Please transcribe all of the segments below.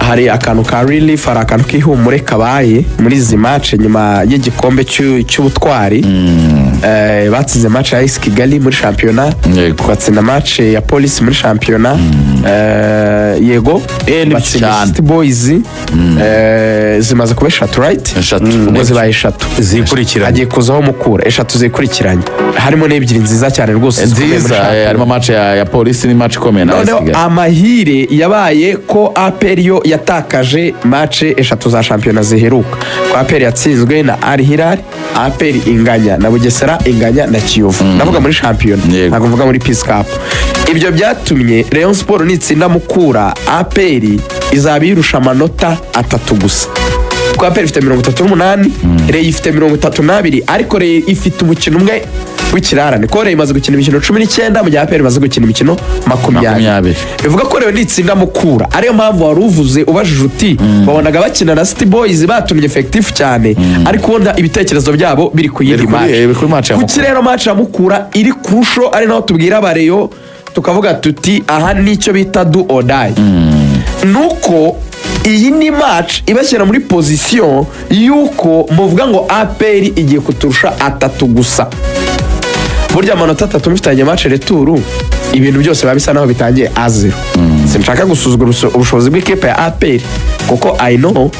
hari akantu ka relief, hari akantu k'ihumure kabaye muri izi match nyuma y'igikombe cy'ubutwari. Batsinze match ya AS Kigali muri shampiyona, batsinda match ya Police muri shampiyona, yego batsinda City Boys, zimaze kuba 3 right, ubwo zibaye 3 zikurikiranye, agiye kuzaho Mukura 3 zikurikiranye, harimo n'ebyiri nziza cyane rwose nziza, harimo match ya Police ni match ikomeye na AS Kigali. Amahire yabaye ko APR yo yatakaje match 3 za shampiyona ziheruka, ko APR yatsinzwe na Al Hilal, APR inganya na Bugesera, inganya na Kiyovu. Navuga muri shampiyona, ntabwo mvuga muri Peace Cup. Ibyo byatumye Rayon Sport nitsinda Mukura, APR izaba irusha amanota 3 gusa. Kwa APR ifite 38, Rayon ifite 32, ariko Rayon ifite umukino umwe w'ikirarane. Ko Rayon imaze gukina imikino 19, mu gihe APR imaze gukina imikino 20. Bivuga ko Rayon nitsinda Mukura, ariyo mpamvu wari uvuze ubajije uti babonaga bakina na City Boys batumye effective cyane, ariko ubona ibitekerezo byabo biri ku yindi match. Kuki rero match ya Mukura iri kurusho, ari naho tubwira abareyo tukavuga tuti aha nicyo bita do or die. Nuko iyi ni match ibashyira muri position yuko muvuga ngo APR igiye kuturusha 3 gusa. Burya amanota 3 mufitanye match retour, ibintu byose biba bisa naho bitangiye A0. Sinshaka gusuzugura ubushobozi bw'ikipe ya APR, kuko I know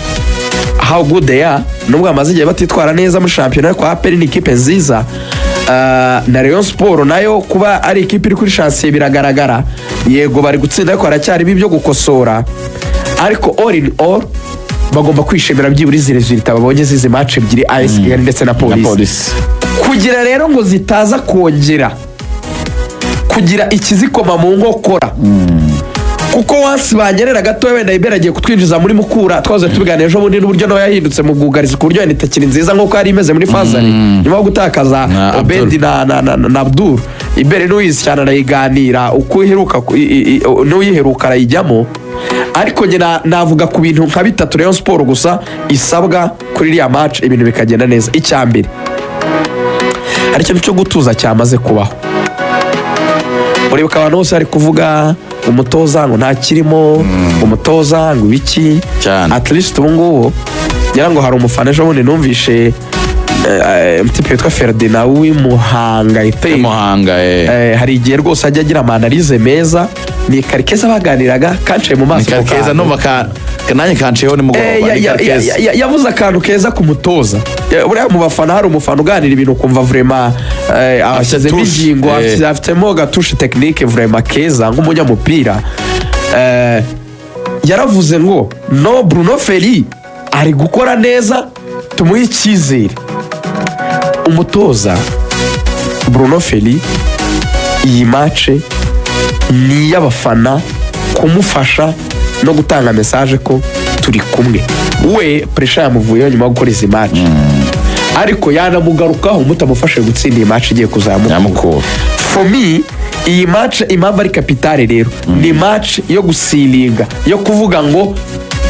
how good they are. Nubwo amaze igihe batitwara neza muri shampiyona, ariko APR ni ikipe nziza. Na Rayon Sport nayo kuba ari ikipe iri kuri chance biragaragara, yego bari gutsinda ariko haracyari ibyo gukosora, ariko all in all bagomba kwishimira byiburi resultat babonye zizi match ebyiri AS Kigali ndetse na Police. Kugira rero ngo zitaza kugira ikizikoma mu nkokora, kuko once banyerera gato wenda Ibera agiye kutwinjiza muri Mukura, twaze tubiganira ejo bundi n'uburyo nawe yahindutse mu bwugarizi ku buryo yanitakira nziza nk'uko yari imeze muri Fazari nyuma yo gutakaza Obedi na Abdul. Ibere n'uyizi cyane arayiganira uko iheruka n'uyiheruka arayijyamo, ariko nge navuga ku bintu nka 3 Rayon Sport gusa isabwa kuri iriya match ibintu bikagenda neza. Icyambere, hari ikintu cyo gutuza cyamaze kubaho. Muribuka abantu bose ari kuvuga umutoza ngo nta kirimo, umutoza ngo ibiki, at least ubu ngubu ngira ngo hari umufana ejo bundi numvishe mtipe witwa Ferdinand w'Imuhanga hari igihe rwose ajya agira amanalize meza. Ni Karikeza baganiraga kancaye mu maso, Karikeza numva kananye kanceho ni mugoroba, yavuze akantu keza ku mutoza. Buriya mu bafana hari umufana uganira ibintu kumva vraiment ashyize bijingo, afitemo gatushe technique vraiment keza nk'umunyamupira. Yaravuze ngo no, Bruno Ferri ari gukora neza, tumuhe icyizere. Umutoza Bruno Ferri iyi match ni y'abafana kumufasha no gutanga message ko turi kumwe. We pressure yamuvuyeho nyuma yo gukora izi match, ariko yanamugarukaho mutamufashe gutsinda iyi match igiye kuzamuka. For me iyi match impamvu ari kapitale rero, ni match yo gusilinga, yo kuvuga ngo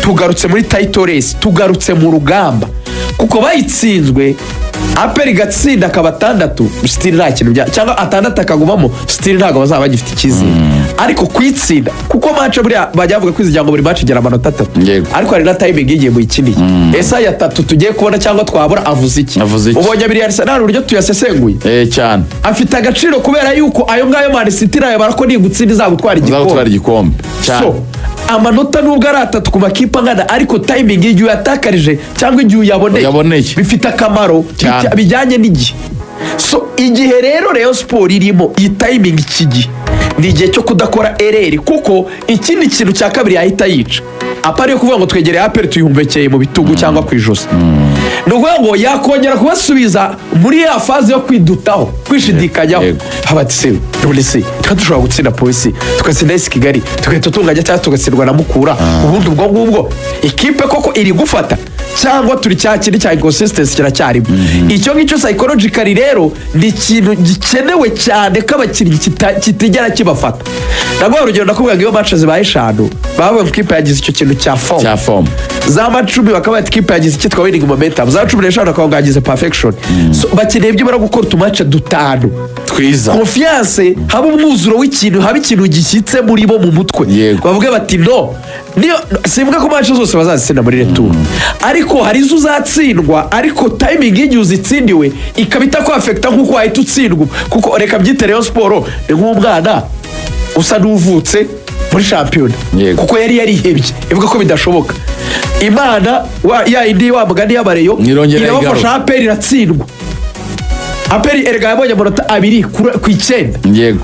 tugarutse muri title race, tugarutse mu rugamba. Kuko bayitsinzwe APR gatsinda akaba 6 still nta kintu bya, cyangwa 6 akagumamo still ntago bazaba bagifite ikizi. Ariko kwitsinda, kuko match buriya bajyavuga kwizijya ngo buri match igera amanota 3, ariko hari na timing igiye mu ikiniye. Esa ya 3 tugiye kubona cyangwa twabura avuze iki? Ubonye biri Arsenal uburyo tuyasesenguye cyane, afite agaciro kubera yuko ayo ngayo Man City nayo barako ni gutsinda izagutwara igikombe cyane. So amanota nubwo ari 3 ku makipe angana, ariko timing igiye yatakarije cyangwa igiye yaboneye bifite akamaro bijyanye n'igihe. So igihe rero Rayon Sport irimo iyi timing iki ni igihe cyo kudakora ereri, kuko ikindi kintu cya kabiri yahita yica. Apari yo kuvuga ngo twegereye APR tuyumbekeye mu bitugu cyangwa kwijosa, nuko ngo yakongera kubasubiza muri ya faze yo kwidutaho, kwishidikanyaho. Habatse nonese dushobora gutsinda Police, tugatsinda AS Kigali, tugahita tungajya cyangwa tugatsindwa na Mukura. Ubundi ubwo ikipe koko iri gufata cyangwa turi cya kindi cya inconsistency kiracyarimo. Icyo ngicyo psychologically rero ni ikintu gikenewe cyane ko abakinnyi kitigera kibafata. Nagwa urugero ndakubwira iyo match zibaye 5 bavuga ko kipe yagize icyo kintu cya form za match 10 bakaba ati kipe yagize cyitwa winning momentum, za 15 bakaba yagize perfection. So bakeneye byibara gukora utumace dutanu twiza, confiance, haba umwuzuro w'ikintu, haba ikintu gishyitse muri bo mu mutwe, bavuge bati no niyo simbwa ko match zose bazazitsinda muri retour, ariko hari izo uzatsindwa ariko timing igihe uzitsindiwe ikabita ko affecta nkuko wahita utsindwa, kuko reka byite Rayon Sport ni nk'umwana usa n'uvutse muri shampiyona, kuko yari yarihebye ivuga ko bidashoboka. Imana ya indi wa mugani y'abareyo irabafasha, APR iratsindwa. APR erega yabonye amanota 2 ku 9. Yego.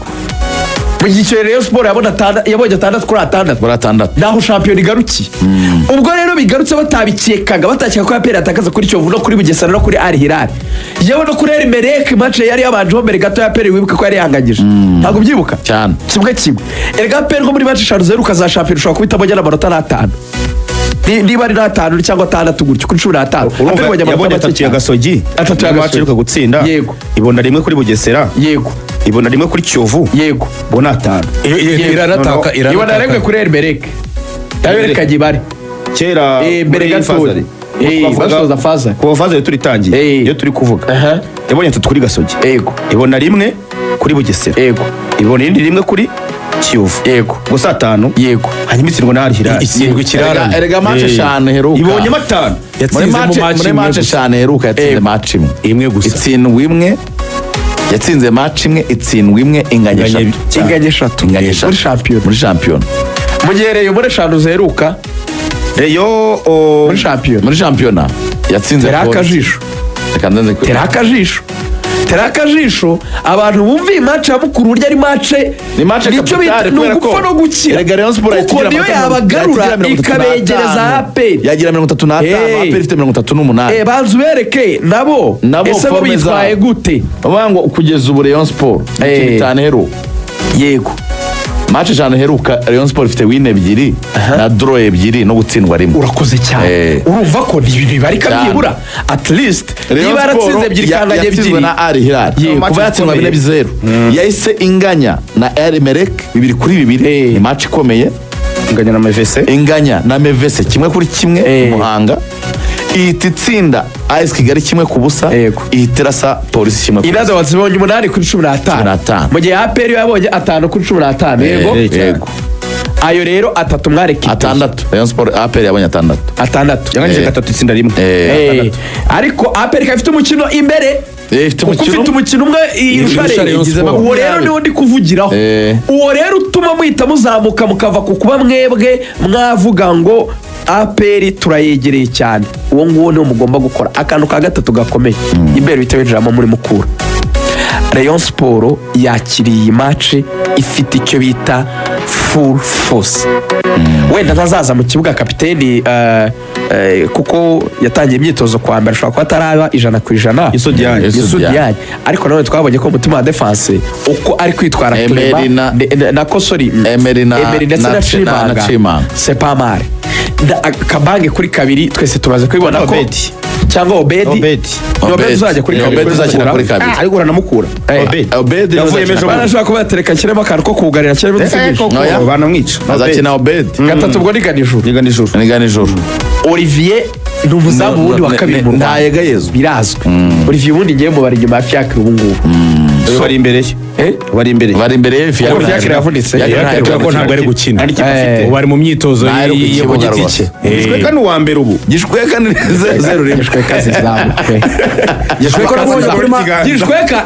Mu gihe Rayon Sport yabonye 6 kuri 6 naho shampiyona igarukiye. Ubwo rero bigarutse batabikekaga, batakeka ko APR atakaza kuri Kiyovu no kuri Bugesera no kuri Al Hilal. Yewe no kuri Emelec match yari yabanje ho mbere gato ya APR wibuka ko yari yangagije. Ntabwo byibuka cyane. Kimwe. Erega APR nko muri match 5 zeruka za shampiyona ushobora kubitamo njya n'amanota 5. Niba ari 5 cyangwa 6 gutyo kuri 15. Yabonye 3 ya Gasogi. 3 ya match iruka gutsinda. Yego. Ibona rimwe kuri Bugesera. Yego. Ibona rimwe kuri Kiyovu. Yego. Bona 5. Irataka. Ibona rimwe kuri Emelec. Yabereka gibari. Kera mbere gatori. Basoza faza. Kuva faza turitangiye. Iyo turi kuvuga. Yabonye 3 kuri Gasogi. Yego. Ibona rimwe kuri Bugesera. Yego. Ibona indi rimwe kuri Kiyovu. Yego. Gusa 5. Yego. Hanyuma itsindwa na Al Hilal. Itsindwa kirarana. Erega match 5 heruka. Ibonye 5. Muri match 5 heruka yatsinze match imwe gusa. Itsindwa imwe. Yatsinze match imwe, itsindwa imwe, inganya 3 muri shampiyona. Mugereye muri 5 zeruka. Muri shampiyona yatsinze Terakajisho abantu bumva iyi match ya Mukuru urya ari match nicyo bita gupfa no gukira. Erega Rayon Sport yatigira niyo yabagarura ikabegereza APR yagira 35, APR ifite 38. Banzu bereke nabo ese bo bitwaye gute babango kugeza ubu Rayon Sport cyane hero. Yego. Match 5 heruka Rayon Sport ifite win 2 na draw 2 no gutsindwa rimwe. Urakoze cyane. Urumva ko ni ibintu bari kabyibura at least niba aratsinze 2 kangaye 2 na Al Hilal kuva yatsindwa 4-0 yahise inganya na Emelec 2-2. Ni match ikomeye. Inganya na MVC 1-1 Muhanga. Ihita itsinda AS Kigali 1-0. Ihitirasa Polisi 1-0. Inaza wazibonye 8 kuri 15. Mu gihe APR yabonye 5 kuri 15. Yego. Ayo rero 3 mwareke 6. Rayon Sport APR yabonye 6. Yanganyije 3 itsinda rimwe. Ariko APR ifite umukino imbere. Ufite umukino umwe irushare. Uwo rero niwo ndi kuvugiraho. Uwo rero utuma muhita muzamuka mukava ku kuba mwebwe mwavuga ngo APR turayegereye cyane. Uwo nguwo niwo mugomba gukora akantu ka gatatu gakomeye imbere bitebenjeramo muri Mukura. Rayon Sport yakiriye match ifite icyo bita full force. Wenda ntazaza mu kibuga kapiteni kuko yatangiye imyitozo kwa mbere ashobora kuba ataraba 100% Isodiane, ariko nawe twabonye ko umutima wa defense uko ari kwitwara na Kosori Emery na Chimanga c'est pas mal. Kabange kuri 2 twese tubaze kwibona ko cyangwa Obedi uzajya kuri 2 ariko uranamukura Obedi yavuye mejo barashaka kuba yatereka kirema kantu ko kugarira cyane bitsingisha banamwica azakina Obedi gatatu ubwo ni ganijoro. Olivier n'umuzamu wundi wa kabiri mu Ntayega Yezu birazwe. Olivier wundi ngiye mu bari nyuma ya Fiacre ubu ngubu bari imbere bari imbere Fiacre yavunitse ko ntabwo ari gukina bari mu myitozo yo ku giti cye. Gishweka ni uwa mbere ubu. Gishweka ni 0 Gishweka zizamu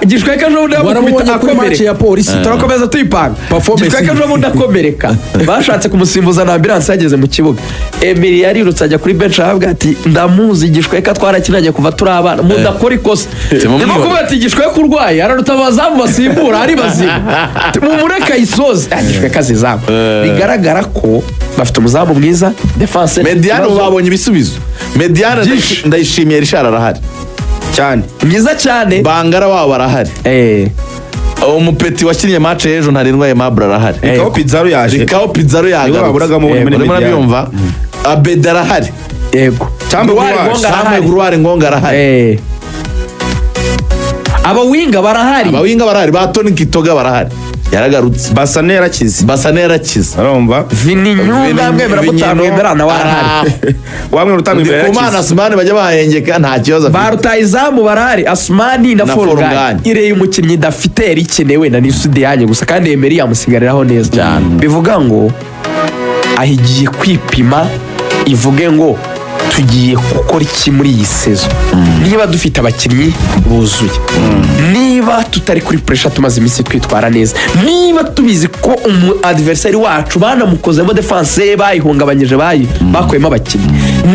Gishweka jo ndakubita akomereka ya Polisi turakomeza tuyipanga. Gishweka jo ndakomereka bashatse kumusimbuza na ambulance yageze mu kibuga. Emery yarirutse ajya kuri bench ahabwa ati ndamuzi Gishweka twarakinanye kuva turabana mudakora ikosa. Ndimo kuvuga ati Gishweka urwaye ararutabazamu basimbura ari bazima mumureka isoze. Gishweka zizamu bigaragara ko bafite umuzamu mwiza defense. Mediano babonye ibisubizo. Mediano ndayishimiye Richard arahari cyane mwiza cyane. Bangara wabo barahari. Umupeti wakinnye match ejo ntarindwa Aimable arahari. Rikao Pizarro yaje baburaga mu Mediano. Abedi arahari. Yego Chambe Gruari Ngonga arahari. Abawinga barahari. Ba Toni Kitoga barahari. Yaragarutse. Basane yarakize. Urumva? Vini Nyunga mwemera mutamwemerana warahari. Wamwe rutamwemera yarakize. Kumana Asmani bajya bahengeka nta kibazo. Ba rutayizamu barahari Asmani na Forgan. Ireye umukinnyi dafite ikenewe na Nisudiyanye gusa kandi Emery yamusigariraho neza cyane. Bivuga ngo ahigiye kwipima ivuge ngo tugiye gukora iki muri iyi sezo. Niba dufite abakinnyi buzuye, niba tutari kuri pressure tumaze iminsi twitwara neza, niba tubizi ko adversary wacu banamukozemo defense bayihungabanyije bakoyemo abakinnyi,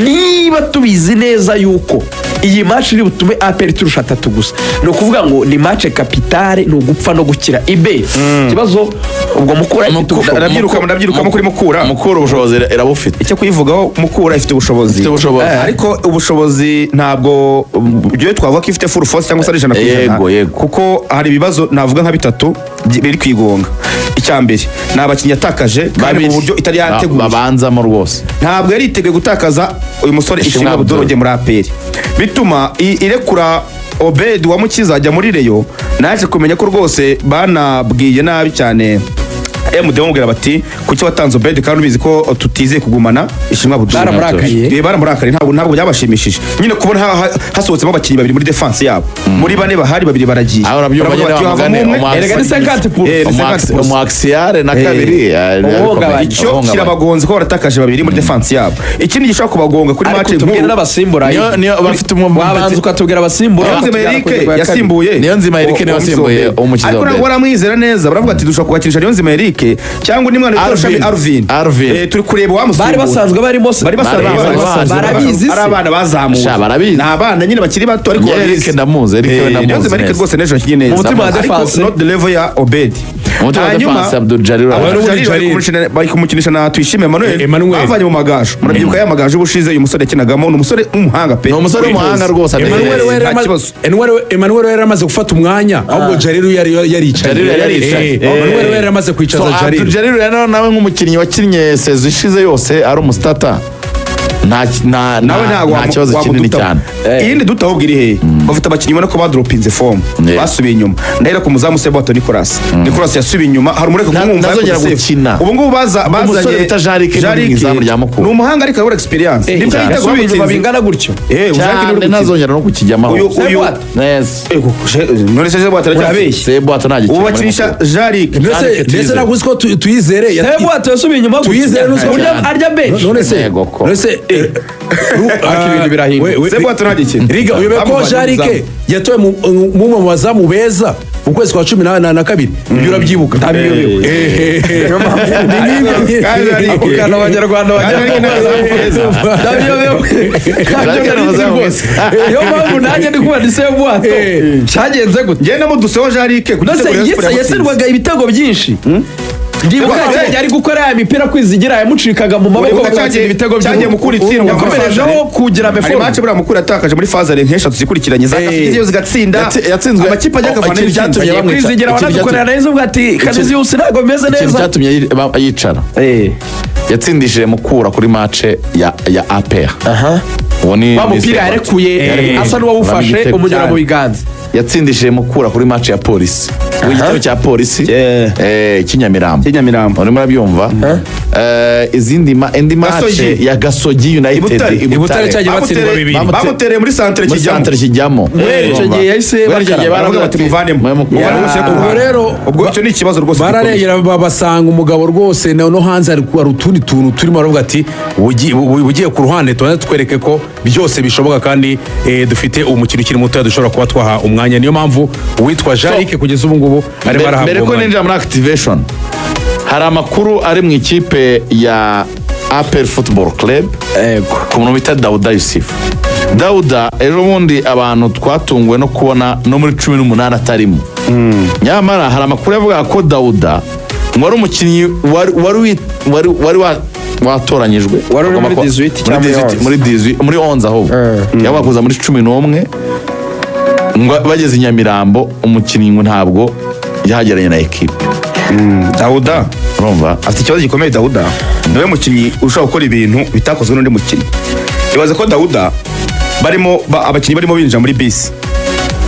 niba tubizi neza yuko iyi match iri butume APR turusha 3 gusa, no kuvuga ngo ni match capitale, no gupfa no gukira ibe kibazo. Ubwo Mukura ndabyiruka muri Mukura ubushobozi irabufite. Icyo kuyivugaho Mukura ifite ubushobozi, ariko ubushobozi ntabwo byo twavuga ko ifite full force cyangwa se 100%, kuko hari ibibazo navuga nka 3 biri kwigonga. Icyambere ni abakinnyi yatakaje kandi mu buryo itari yateguye, babanzamo rwose ntabwo yari yiteguye gutakaza uyu musore Ishimwe Budoroge muri APR, bituma irekura Obed wa Mukiza ajya muri Reyo. Naje kumenya ko rwose banabwiye nabi cyane MD bamubwira bati kuki watanze Obed kandi ubizi ko tutizeye kugumana Ishimwe Budoroge. Baramurakariye ntabwo byabashimishije nyine kubona hasohotsemo abakinnyi babiri muri defense yabo, muri bane bahari babiri baragiye. Umuaxiare na kabiri icyo kirabagonze ko baratakaje babiri muri defense yabo. Ikindi gishaka kubagonga kuri match nkuru n'abasimbura niyo bafite wabanza ukatubwira abasimbura. Niyonzima Eric niwe wasimbuye umukiza. Ariko ntabwo baramwizera neza, baravuga ati dushaka kugakinisha Niyonzima Eric cyangwa ni mwana witwa Arvin. Turi kureba wamusimbura. Bari basanzwe barimo barabizi ari abana bazamuye. Ni abana nyine bakiri bato ariko Eric ndamuzi. Niyonzima Eric rwose nejo nyine neza. Umutima wa defense not the level ya Obed. Defense Abdul Jalil bari kumukinisha na Tuyishime Emmanuel bavanye mu magajo. Murabyibuka ya magajo ubushize uyu musore yakinagamo, ni umusore w'umuhanga pe. Ni umusore w'umuhanga rwose. Emmanuel yari amaze gufata umwanya, ahubwo Jalil yaricaye. Emmanuel yari amaze kwicaza Jalil. Abdul Jalil rero nawe nk'umukinnyi wakinnye sezo ishize yose ari umustarter. Nta kibazo kinini cyane. Iyindi dutahubwa iri hehe, bafite abakinnyi ubona ko badropinze form basubiye inyuma. Ndahera ku muzamu Sebato Nicolas yasubiye inyuma, hari umureka kumwumva gukina. Ubu ngubu bazanye Jarike n'izamu rya Mukura. Ni umuhanga ariko abura experience. Nibyo yasubiye inyuma bingana gutyo. Jarike ntazongera no kukijyamo. None se Sebato arabeshya. Sebato nta gikina. Ubakinisha Jarike. Ndetse naguze ko tuyizere. Sebato yasubiye inyuma tuyizere arya bench. None se ibintu birahinduka. Sebato ntagikina. Riga uyobe ko Jarike yatoye mu bazamu beza mu kwezi kwa 12 ibyo urabyibuka. Ukana abanyarwanda yo mpamvu nanjye ndi kubona Sebato cyagenze gute. Ngenda muduseho Jarike yatsindwaga ibitego byinshi. Ndibuka yari gukora ya mipira kwizigira yamucikaga mu maboko bakatsinda ibitego byagiye Mukura itsindwa. Yakomerejeho kugira Hari match bura Mukura atakaje muri phase nk'eshatu zikurikiranye zakafiye zigatsinda. Yatsinzwe amakipe ajya kavana n'ibyatumye kwizigira wanadukorera neza ubwo ati Kanizi yose ntago meze neza. Cyatumye yicara. Yatsindishije Mukura kuri match ya APR. Bamupira yarekuye asa n'uwawufashe umugera mu biganza. Yatsindishije Mukura kuri match ya Polisi. Igitego cya Polisi Kinyamirambo. Urimo urabyumva. Indi match ya Gasogi United Ibutare cyagiye batsindwa 2. bamutereye muri centre kijyamo. Icyo gihe yahise baravuga bati muvanemo. Ubwo rero ubwo icyo ni ikibazo rwose. Bararengera babasanga umugabo rwose no hanze ari utundi tuntu turimo baravuga ati ugiye ku ruhande twereke ko byose bishoboka kandi dufite umukino ukiri muto dushobora kuba twaha umwanya. Niyo mpamvu uwitwa Jarike kugeza ubu ngubu ari barahabwa. Mbere ko ninjira muri activation hari amakuru ari mu ikipe ya APR Football Club ku muntu bita Dauda Yusuf. Dauda ejo bundi abantu twatunguwe no kubona no muri 18 atarimo. Nyamara hari amakuru yavuga ko Dauda wari umukinnyi wari watoranyijwe muri 11 aho yabakuza muri 11 bageze i Nyamirambo umukinnyi ngo ntabwo yahageranye na equipe. Dauda urumva afite ikibazo gikomeye. Dauda niwe mukinnyi ushobora gukora ibintu bitakozwe n'undi mukinnyi. ibaze ko Dawuda abakinnyi barimo binjira muri bisi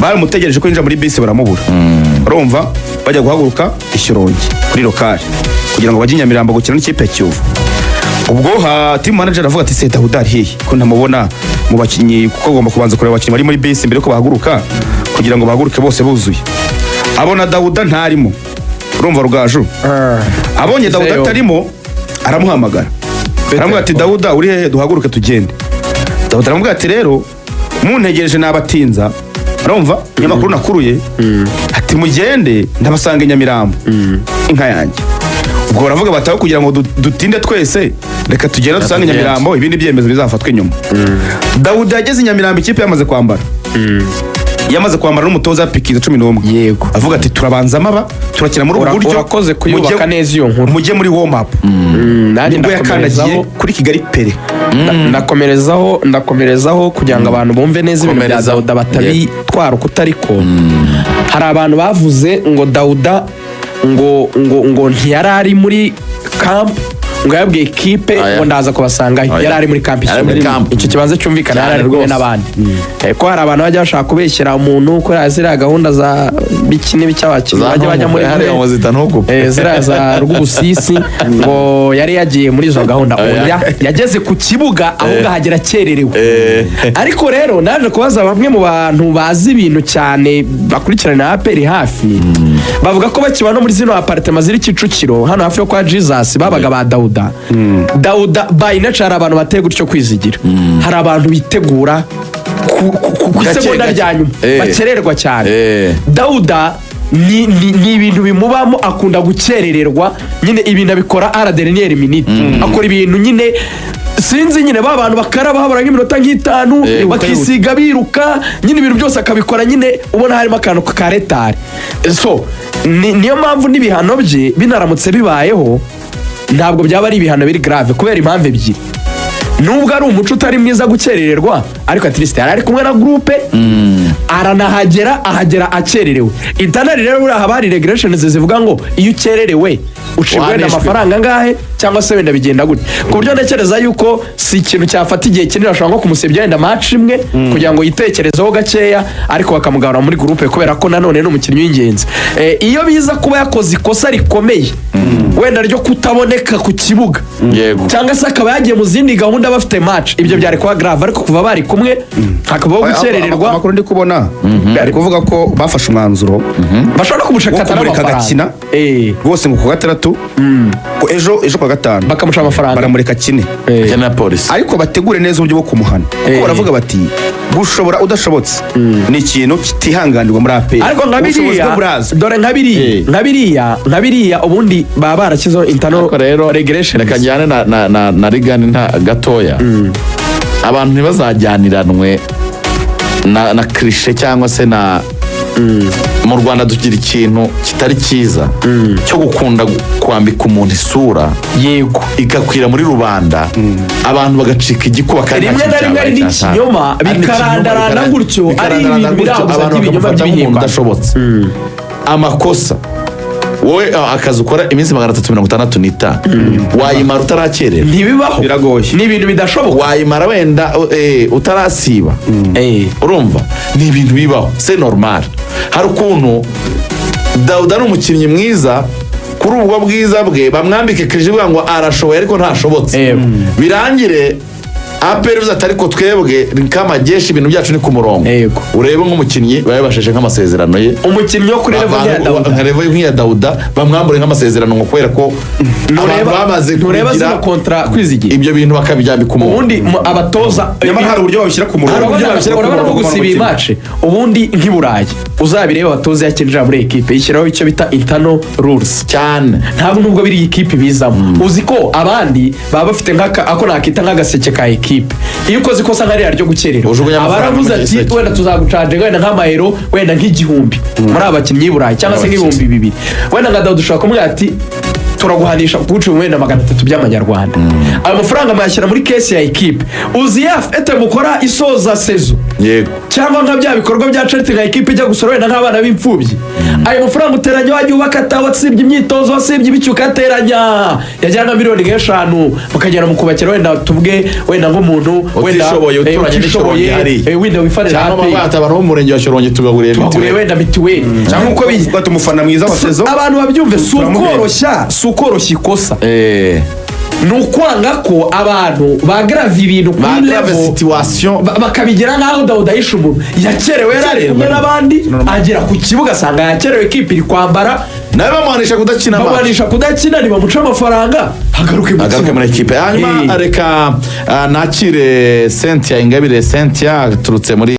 baramutegereje ko yinjira muri bisi baramubura urumva bajya guhaguruka Ishyorongi kuri lokali kugira ngo bajye Nyamirambo gukina n'ikipe ya Kiyovu. Ubwo team manager avuga ati se Dawuda ari hehe ko ntamubona mu bakinnyi, kuko agomba kubanza kureba abakinnyi bari muri bisi mbere ko bahaguruka kugira ngo bahaguruke bose buzuye. Abona Dawuda ntarimo, urumva Rugaju abonye Dawuda atarimo aramuhamagara aramubwira ati Dawuda uri hehe duhaguruke tugende. Dawuda aramubwira ati rero muntegereje nabatinza, urumva nyamakuru nakuruye ati mugende ndabasanga Nyamirambo inka yanjye. Ubwo baravuga bataho kugira ngo dutinde twese reka tugenda dusange Nyamirambo ibindi byemezo bizafatwa inyuma. Dawuda yageze Nyamirambo ikipe yamaze kwambara yamaze kwambara n'umutoza Pikiza 11 yego avuga ati turabanza amaba turakina muri ubu buryo urakoze kuyubaka neza iyo nkuru mujye muri warm up. nanjye nibwo yakandagiye kuri Kigali Pere. ndakomerezaho kugira ngo abantu bumve neza ibintu bya Dawuda batabitwara uko utariko. hari abantu bavuze ngo Dawuda ngo ntiyari ari muri camp, ngo yabwiye ekipe ngo ndaza kubasangayo, yari ari muri camp. Icyo kibanza cyumvikana yari ari kumwe n'abandi. Ko hari abantu bajya bashaka kubeshyira umuntu ko yazira gahunda za bikini bicy'abakinnyi bajya muri zira za Rwubusisi ngo yari yagiye muri izo gahunda. Yageze ku kibuga ahubwo ahagera akererewe. Ariko rero naje kubaza bamwe mu bantu bazi ibintu cyane bakurikirana APR hafi, bavuga ko bakiba no muri zino apartment ziri Kicukiro hano hafi yo kwa Jesus babaga ba Dawuda by nature hari abantu bateye gutyo kwizigira. Hari abantu bitegura ku segonda rya nyuma bakererwa cyane. Dawuda ni ibintu bimubamo, akunda gukerererwa nyine, ibintu abikora à la dernière minute. Akora ibintu nyine sinzi nyine ba bantu bakaraba habura nk'iminota nk'itanu bakisiga biruka nyine, ibintu byose akabikora nyine ubona harimo akantu ka retard. So niyo mpamvu n'ibihano bye binaramutse bibayeho ntabwo byaba ari ibihano biri grave kubera impamvu ebyiri. Nubwo ari umuco utari mwiza gukerererwa, ariko at least yari kumwe na groupe aranahagera akererewe. Itanari rero buri habari regulations zivuga ngo iyo ukererewe ucibwe n'amafaranga ngahe cyangwa se wenda bigenda gute, ku buryo ntekereza yuko si ikintu cyafata igihe kinini, ashobora nko kumusebya wenda match imwe kugira ngo yitekerezeho gakeya, ariko bakamugabura muri groupe kubera ko nanone n'umukinnyi w'ingenzi. Iyo biza kuba yakoze ikosa rikomeye wenda ryo kutaboneka ku kibuga cyangwa se akaba yagiye mu zindi gahunda bafite match, ibyo byari kuba grave. Ariko kuva bari kumwe hakabaho gukerererwa, amakuru ndi kubona ari kuvuga ko bafashe umwanzuro bashobora kumushakata n'amafaranga rwose ngo ku gatandatu ejo kwa gatanu bakamuca amafaranga baramureka kine na polisi, ariko bategure neza uburyo bwo kumuhana kuko baravuga bati gushobora udashobotse ni ikintu kitihanganirwa muri APR. Ariko dore nka biriya ubundi baba barashyizeho internal regulation. Reka njyane na rigani nta gatoya. Abantu ntibazajyaniranwe na cliché cyangwa se na mu Rwanda tugira ikintu kitari cyiza cyo gukunda kwambika umuntu isura yego igakwira muri rubanda, abantu bagacika igikuba kandi rimwe na rimwe ari n'ikinyoma bikarandarana gutyo, ari ibintu birambuza by'ibinyoma by'ibihimba bidashobotse. Amakosa wowe akazi ukora iminsi 365 wayimara utarakerera ntibibaho, biragoye, ni ibintu bidashoboka. Wayimara wenda utarasiba, urumva ni ibintu bibaho, c'est normal. Hari ukuntu Dawuda ni umukinnyi mwiza, kuri ubwo bwiza bwe bamwambike kirije bwa ngo arashoboye ariko ntashobotse, birangire APR biza ariko twebwe nk'amajeshi ibintu byacu ni ku murongo. Urebe nk'umukinnyi baye basheshe nk'amasezerano ye, umukinnyi wo kuri level nk'iya Dawuda bamwambure nk'amasezerano ngo kwera ko bamaze kugira zino kontra kwizigira ibyo bintu bakabijyana ku murongo. Ubundi abatoza nyamara hari uburyo babishyira ku murongo, urabona ko gusiba match ubundi nk'iburayi uzabireba abatoza yakinjira muri equipe yishyiraho icyo bita internal rules cyane, ntabwo nubwo biri equipe bizamo. Uzi ko abandi baba bafite ako nakita nk'agaseke ka equipe, iyo ukoze ikosa nk'ariya ryo gukerera abaravuze ati wenda tuzagucaje wenda nk'amayero wenda nk'igihumbi muri abakinnyi burayi cyangwa se nk'ibihumbi 200, wenda nka Dawuda ushaka kumwe ati turaguhanisha kuguca wenda 300 by'amanyarwanda. Ayo mafaranga mwashyira muri case ya equipe, uzi yafete mukora isoza sezo yego cyangwa nka bya bikorwa bya charity nka ekipe ijya gusura wenda nk'abana b'imfubyi ayo mafaranga uteranya wajya ubaka wasibye imyitozo wasibye ibiki ukateranya yajyana miliyoni nk'eshanu mukagera mu kubakira wenda tuvuge wenda nk'umuntu wenda utishoboye wenda wifarira cyangwa abantu bo mu murenge wa Shyorongi tugaguriye wenda mituweli cyangwa uko bigata umufana mwiza wa sezo abantu babyumve si ukoroshya ikosa ni ukwanga ko abantu bagrava ibintu kuri level bakabigira nk'aho Dawuda yishe umuntu yakerewe yari ari kumwe n'abandi agera ku kibuga asanga yakerewe ekipi iri kwambara nawe bamuhanisha kudakina ntibamuca amafaranga hagaruke muri ekipe hanyuma reka nakire Cynthia Ingabire Cynthia aturutse muri